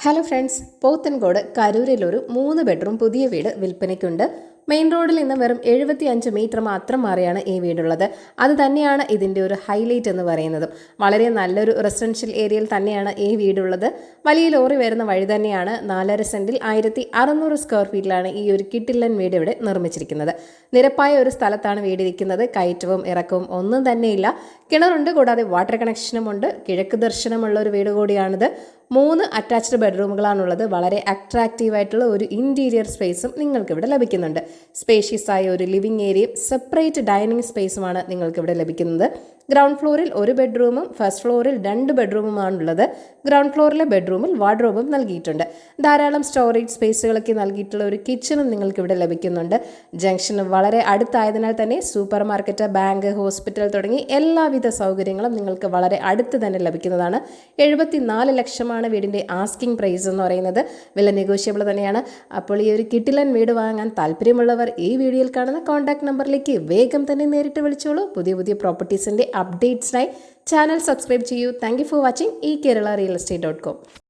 Hello friends, Pothencode കരൂരിലൊരു 3 bedroom പുതിയ വീട് വിൽപ്പനയ്ക്കുണ്ട്. Main റോഡിൽ നിന്ന് വെറും 75 മീറ്റർ മാത്രം മാറിയാണ് ഈ വീടുള്ളത്. അത് തന്നെയാണ് ഇതിൻ്റെ ഒരു ഹൈലൈറ്റ് എന്ന് പറയുന്നതും. വളരെ നല്ലൊരു റെസിഡൻഷ്യൽ ഏരിയയിൽ തന്നെയാണ് ഈ വീടുള്ളത്. വലിയ ലോറി വരുന്ന വഴി തന്നെയാണ്. 4.5 സെൻറ്റിൽ 1600 സ്ക്വയർ ഫീറ്റിലാണ് ഈ ഒരു കിട്ടില്ലൻ വീട് ഇവിടെ നിർമ്മിച്ചിരിക്കുന്നത്. നിരപ്പായ ഒരു സ്ഥലത്താണ് വീടിരിക്കുന്നത്. കയറ്റവും ഇറക്കവും ഒന്നും തന്നെയില്ല. കിണറുണ്ട്, കൂടാതെ വാട്ടർ കണക്ഷനും ഉണ്ട്. കിഴക്ക് ദർശനമുള്ള ഒരു വീട് കൂടിയാണിത്. 3 അറ്റാച്ച്ഡ് ബെഡ്റൂമുകളാണുള്ളത്. വളരെ അട്രാക്റ്റീവ് ആയിട്ടുള്ള ഒരു ഇൻറ്റീരിയർ സ്പേസും നിങ്ങൾക്ക് ഇവിടെ ലഭിക്കുന്നുണ്ട്. സ്പേഷ്യസ് ആയ ഒരു ലിവിംഗ് ഏരിയയും സെപ്പറേറ്റ് ഡൈനിങ് സ്പേസുമാണ് നിങ്ങൾക്ക് ഇവിടെ ലഭിക്കുന്നത്. ഗ്രൗണ്ട് ഫ്ലോറിൽ 1 ബെഡ്റൂമും ഫസ്റ്റ് ഫ്ലോറിൽ 2 ബെഡ്റൂമുമാണുള്ളത്. ഗ്രൗണ്ട് ഫ്ലോറിലെ ബെഡ്റൂമിൽ വാർഡ്രോബും നൽകിയിട്ടുണ്ട്. ധാരാളം സ്റ്റോറേജ് സ്പേസുകളൊക്കെ നൽകിയിട്ടുള്ള ഒരു കിച്ചണും നിങ്ങൾക്ക് ഇവിടെ ലഭിക്കുന്നുണ്ട്. ജംഗ്ഷന് വളരെ അടുത്തായതിനാൽ തന്നെ സൂപ്പർ മാർക്കറ്റ്, ബാങ്ക്, ഹോസ്പിറ്റൽ തുടങ്ങി എല്ലാവിധ സൗകര്യങ്ങളും നിങ്ങൾക്ക് വളരെ അടുത്ത് തന്നെ ലഭിക്കുന്നതാണ്. 74 ലക്ഷമാണ് വീടിൻ്റെ ആസ്കിംഗ് പ്രൈസ് എന്ന് പറയുന്നത്. വില നെഗോഷ്യബിൾ തന്നെയാണ്. അപ്പോൾ ഈ ഒരു കിട്ടിലൻ വീട് വാങ്ങാൻ താല്പര്യമുള്ളവർ ഈ വീഡിയോയിൽ കാണുന്ന കോൺടാക്ട് നമ്പറിലേക്ക് വേഗം തന്നെ നേരിട്ട് വിളിച്ചോളൂ. പുതിയ പ്രോപ്പർട്ടീസിൻ്റെ അപ്ഡേറ്റ്സിനായി ചാനൽ സബ്സ്ക്രൈബ് ചെയ്യൂ. Thank you for watching eKerala Real Estate.com.